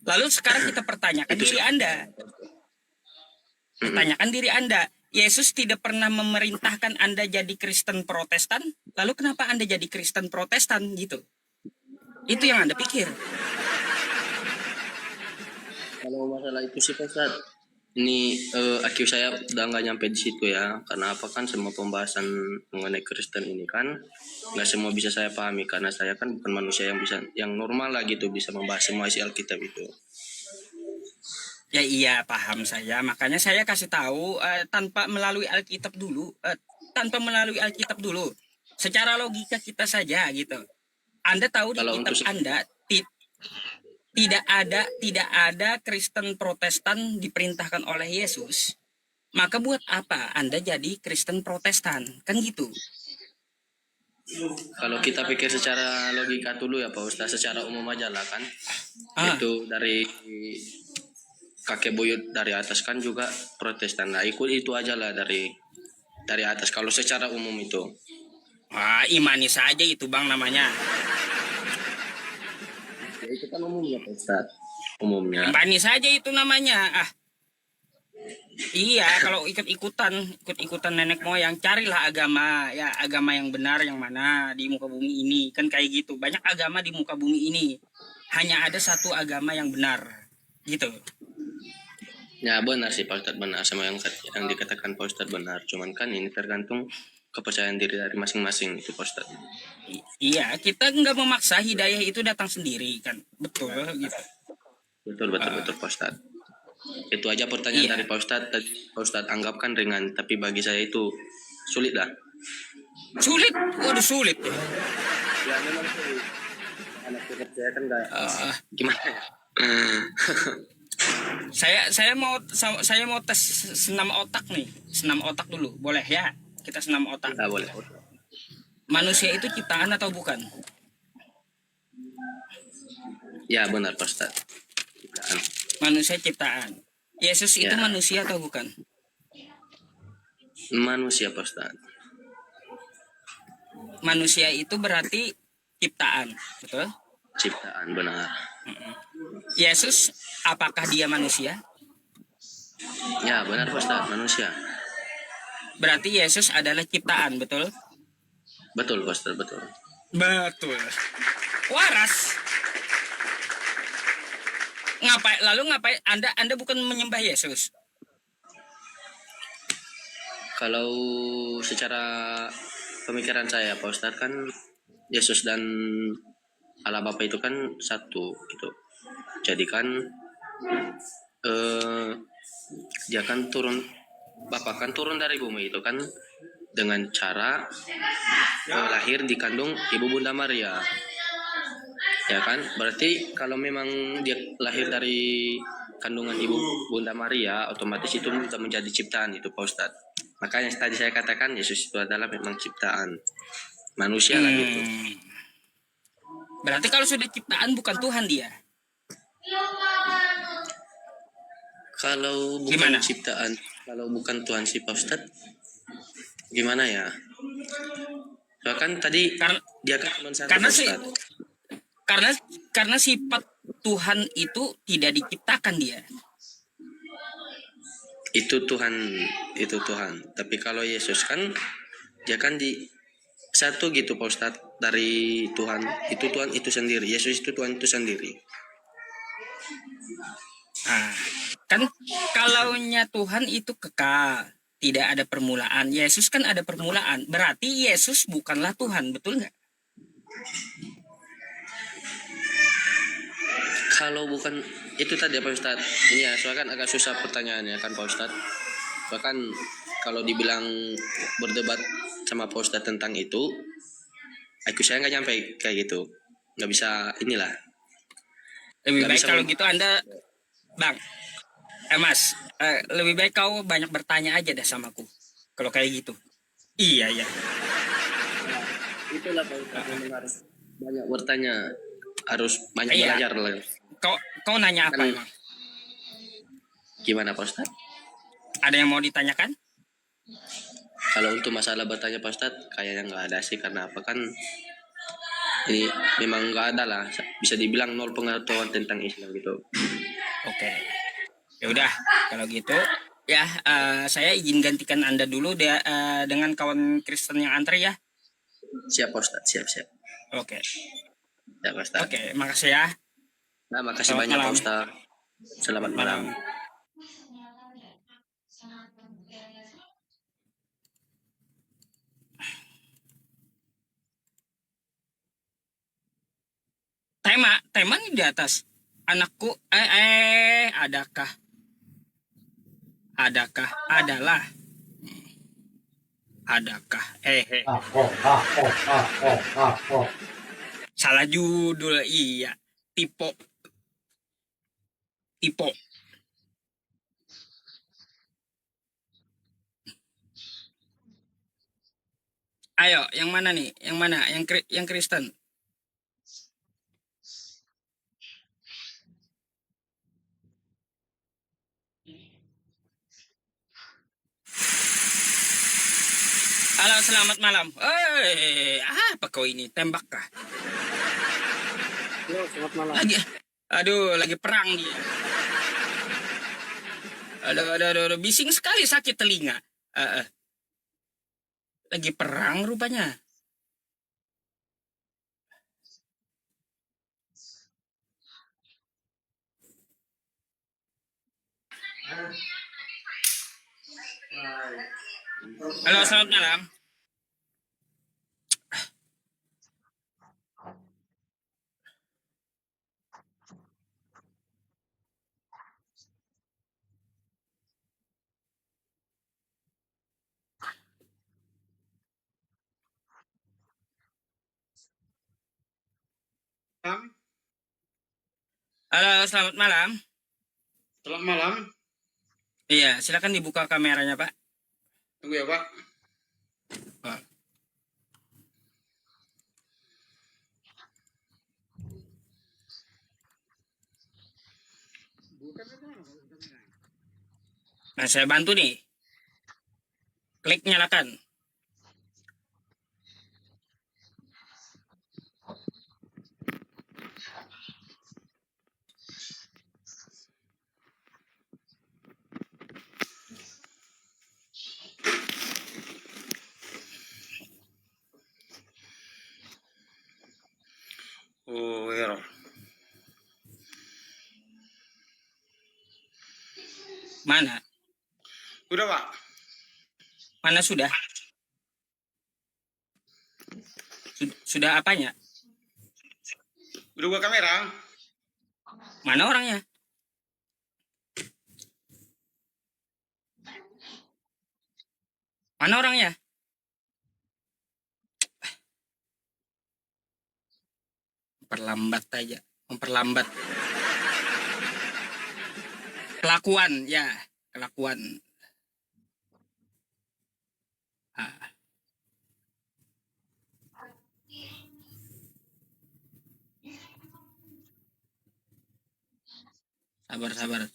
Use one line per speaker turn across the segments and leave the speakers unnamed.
Lalu sekarang kita pertanyakan
Itu
diri Anda. Pertanyakan diri Anda. Yesus tidak pernah memerintahkan Anda jadi Kristen Protestan. Lalu kenapa Anda jadi Kristen Protestan gitu? Itu yang Anda pikir.
kalau masalah itu sih Pak Ustadz, ini IQ saya udah nggak nyampe di situ ya. Karena apa kan semua pembahasan mengenai Kristen ini kan nggak semua bisa saya pahami karena saya kan bukan manusia yang bisa yang normal lah gitu bisa membahas semua isi Alkitab itu.
Ya iya, paham saya. Makanya saya kasih tahu tanpa melalui Alkitab dulu, tanpa melalui Alkitab dulu. Secara logika kita saja gitu. Anda tahu di
Kalau untuk
kitab Anda tidak ada Kristen Protestan diperintahkan oleh Yesus. Maka buat apa Anda jadi Kristen Protestan? Kan gitu.
kalau kita pikir secara logika dulu ya Pak Ustadz, secara umum aja lah kan.
Ah,
Itu dari kakek buyut dari atas kan juga Protestan. Nah, ikut itu aja lah dari atas kalau secara umum itu.
imani saja itu Bang namanya.
Ya, itu kan umumnya Pak Ustadz. Umumnya.
Imani saja itu namanya. Iya, kalau ikut-ikutan nenek moyang, carilah agama, ya agama yang benar yang mana di muka bumi ini. Kan kayak gitu. Banyak agama di muka bumi ini. Hanya ada satu agama yang benar. Gitu.
Ya benar sih Pak Ustadz, benar sama yang dikatakan Pak Ustadz benar. Cuman kan ini tergantung kepercayaan diri dari masing-masing itu Pak Ustadz.
Iya, kita nggak memaksa hidayah itu datang sendiri kan. Betul gitu.
Betul betul
Ah,
betul Pak Ustadz. Itu aja pertanyaan
iya.
dari Pak Ustadz. Pak Ustadz anggapkan ringan, tapi bagi saya itu sulit lah.
Sulit. Waduh sulit ya.
Ya memang sulit. Anak saya kan nggak
Ah,
gimana ya?
saya mau tes senam otak nih. Senam otak dulu. Boleh ya? Kita senam otak.
Nggak boleh.
Manusia itu ciptaan atau bukan?
Ya benar Pak Ustadz. Ciptaan.
Manusia ciptaan. Yesus itu
Ya
manusia atau bukan?
manusia Pak Ustadz.
Manusia itu berarti ciptaan, betul?
Ciptaan benar.
Yesus, apakah dia manusia?
Ya benar Pak Ustadz, manusia.
Berarti Yesus adalah ciptaan, betul?
Betul Pak Ustadz, betul.
Betul. Waras. Ngapain Anda bukan menyembah Yesus?
Kalau secara pemikiran saya Pak Ustadz kan Yesus dan Allah Bapa itu kan satu gitu. Jadi kan dia kan Bapa kan turun dari bumi itu kan dengan cara lahir di kandung Ibu Bunda Maria. Ya kan? Berarti kalau memang dia lahir dari kandungan Ibu Bunda Maria, otomatis itu sudah menjadi ciptaan itu Pak Ustadz. Makanya tadi saya katakan Yesus itu adalah memang ciptaan manusia lah gitu.
Berarti kalau sudah ciptaan bukan Tuhan dia.
Kalau bukan
Gimana?
ciptaan, kalau bukan Tuhan si Pak Ustadz, gimana ya? Soalnya kan tadi
Karena
dia kan cuma satu
karena
Pak
sih
Ustadz.
karena sifat Tuhan itu tidak diciptakan dia.
Itu Tuhan. Tapi kalau Yesus kan dia kan di satu gitu Pak Ustadz dari Tuhan itu sendiri. Yesus itu Tuhan itu sendiri.
Kan kalaunya Tuhan itu kekal, tidak ada permulaan. Yesus kan ada permulaan. Berarti Yesus bukanlah Tuhan, betul nggak?
Kalau bukan itu tadi Pak Ustadz. Ini ya, soalnya kan agak susah pertanyaannya kan Pak Ustadz. Soalnya kan kalau dibilang berdebat sama Pak Ustadz tentang itu, aku saya nggak nyampe kayak gitu. Nggak bisa inilah.
Lebih
Nggak
baik
bisa
kalau gitu Anda, Bang, Mas, lebih baik kau banyak bertanya aja dah sama aku. Kalau kayak gitu. Iya, iya.
itulah Pak Ustadz harus banyak bertanya, harus banyak
Iya.
belajar lah.
Kau nanya apa
Kan,
emang?
gimana Pak Ustadz?
Ada yang mau ditanyakan?
Kalau untuk masalah bertanya Pak Ustadz, kayaknya nggak ada sih karena apa kan Ini memang nggak ada lah, bisa dibilang nol pengetahuan tentang Islam gitu.
Oke. Ya udah, kalau gitu ya saya izin gantikan Anda dulu dengan kawan Kristen yang antri ya.
Siap Pak Ustadz, siap.
Oke.
Ya Pak Ustadz.
Oke, makasih ya.
Nah, makasih
Selamat
banyak Pak
malam.
Ustadz. Selamat malam. Tema nih di atas. Anakku adakah adalah adakah salah judul, iya, tipe ayo yang mana nih, yang Kristen. Halo, selamat malam. Apa kau ini, tembak kah?
Halo, selamat malam.
Lagi perang dia. Aduh, bising sekali, sakit telinga. Lagi perang rupanya. Halo, selamat malam. Halo, selamat malam.
Selamat malam.
Iya, silakan dibuka kameranya, Pak.
Tunggu ya, Pak.
Pak. Nah, saya bantu nih. Klik nyalakan.
Oh, error.
Mana?
Udah, Pak.
Mana sudah? Sudah apanya?
Udah buka kamera.
Mana orangnya? Mana orangnya? Memperlambat aja. Memperlambat. Kelakuan, ya. Kelakuan. Sabar.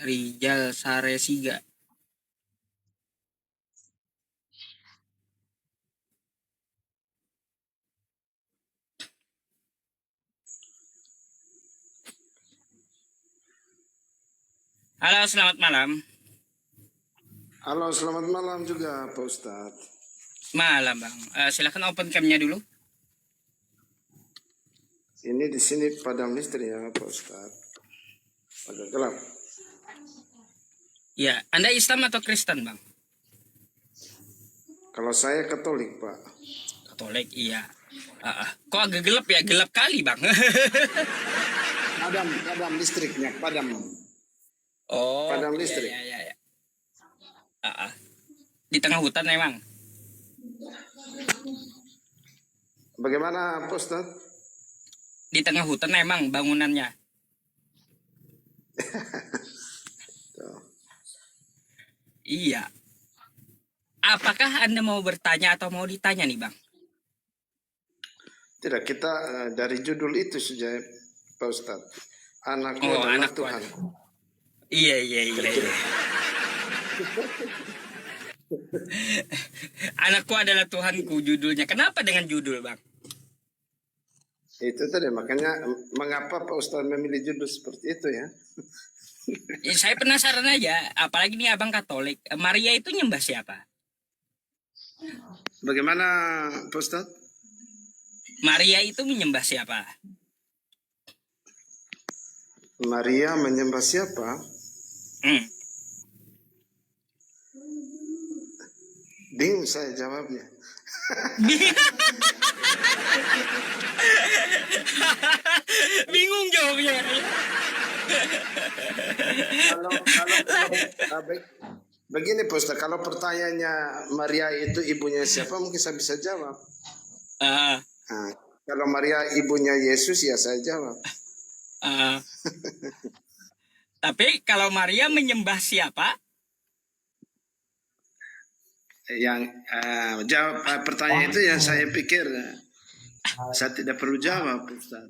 Rijal Saresiga. Halo, selamat malam.
Halo, selamat malam juga, Pak Ustadz.
Malam, Bang. Silakan open cam-nya dulu.
Ini di sini padam listrik ya, Pak Ustadz. Agak gelap.
Ya, Anda Islam atau Kristen, Bang?
Kalau saya Katolik, Pak.
Katolik, iya. Kok agak gelap ya? Gelap kali, Bang.
Padam listriknya, padam.
Oh,
Padam
iya,
listrik.
iya. Di tengah hutan emang.
Bagaimana, Pak Ustadz?
Di tengah hutan emang bangunannya.
Tuh.
Iya. Apakah Anda mau bertanya atau mau ditanya nih, Bang?
Tidak, kita dari judul itu saja, Pak Ustadz. Anakku
Oh,
adalah
anakku.
Tuhan.
Iya. Anakku adalah Tuhanku, judulnya. Kenapa dengan judul, Bang?
Itu tadi makanya mengapa Pak Ustadz memilih judul seperti itu ya?
Saya penasaran aja, apalagi nih abang Katolik. Maria itu nyembah siapa?
Bagaimana Pak Ustadz?
Maria itu menyembah siapa?
Maria menyembah siapa?
Hmm.
Bingung saya jawabnya.
Bingung jawabnya.
Begini Pak Ustadz, kalau pertanyaannya Maria itu ibunya siapa, mungkin saya bisa jawab.
Ah,
Nah, kalau Maria ibunya Yesus, ya saya jawab.
ah. Tapi kalau Maria menyembah siapa?
Yang jawab pertanyaan itu yang saya pikir saya tidak perlu jawab, Ustaz.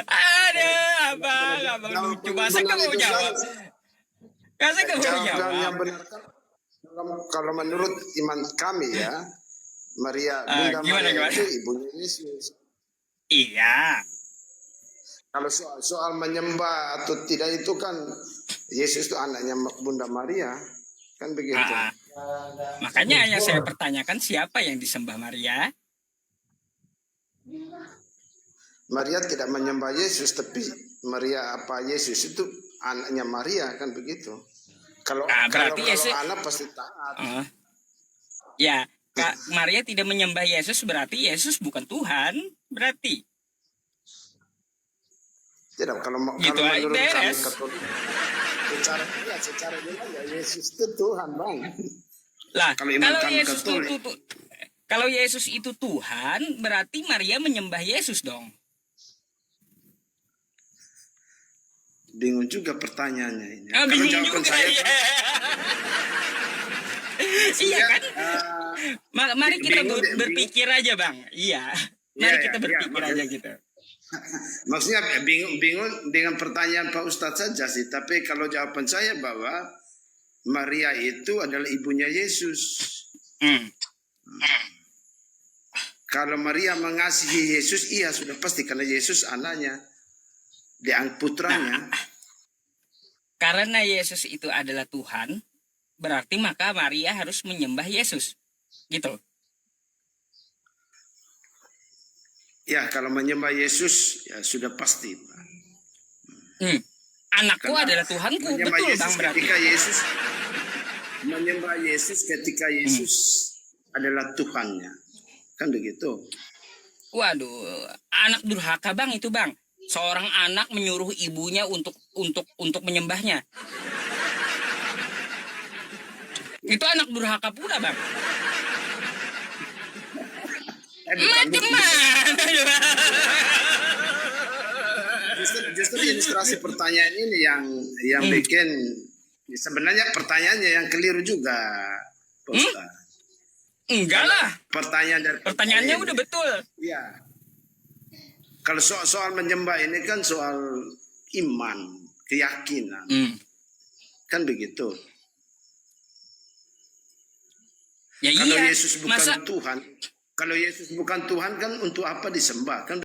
Aduh, abang lucu. Masa kamu mau jawab? Masa kamu mau
Jawaban yang
jawab?
benar kan, kalau menurut iman kami ya, Maria Bunda
Gimana?
Maria itu ibunya Yesus.
Iya.
Kalau soal menyembah atau tidak itu kan Yesus itu anaknya Bunda Maria, kan begitu.
Makanya yang saya pertanyakan siapa yang disembah Maria?
Maria tidak menyembah Yesus, tapi Maria apa Yesus itu anaknya Maria, kan begitu. Kalau
Berarti
kalau
Yesus,
anak pasti taat.
ya, Maria tidak menyembah Yesus berarti Yesus bukan Tuhan, berarti.
Tidak, kalau
Gitu
kalau
aja
menurut kami
beres.
Katolik, secara jelas ya Yesus itu Tuhan, Bang.
Lah,
Kalau iman kami
Yesus
Katolik.
kalau Yesus itu Tuhan, berarti Maria menyembah Yesus dong.
Bingung juga pertanyaannya ini.
Bingung
jawaban
juga
saya
ya. Iya kan? Mari kita berpikir aja, Bang. Iya. Mari kita berpikir aja gitu.
Maksudnya bingung dengan pertanyaan Pak Ustadz saja sih. Tapi kalau jawaban saya bahwa Maria itu adalah ibunya Yesus. Kalau Maria mengasihi Yesus, iya sudah pasti karena Yesus anaknya, putranya.
Karena Yesus itu adalah Tuhan, berarti maka Maria harus menyembah Yesus. Gitu.
Ya, kalau menyembah Yesus ya sudah pasti.
Anakku adalah Tuhanku, betul
Yesus
Bang berarti.
Menyembah Yesus ketika Yesus adalah Tuhannya, kan begitu.
Waduh, anak durhaka Bang itu Bang. Seorang anak menyuruh ibunya untuk menyembahnya. Itu anak durhaka pula Bang. Macam mana?
Justru ilustrasi pertanyaan ini yang bikin sebenarnya pertanyaannya yang keliru juga, Pak Ustaz.
Enggak lah.
Pertanyaannya
udah betul.
Iya. Kalau soal menyembah ini kan soal iman, keyakinan, kan begitu.
Ya
Kalau
iya.
Yesus bukan Tuhan, kalau Yesus bukan Tuhan kan untuk apa disembah? Kan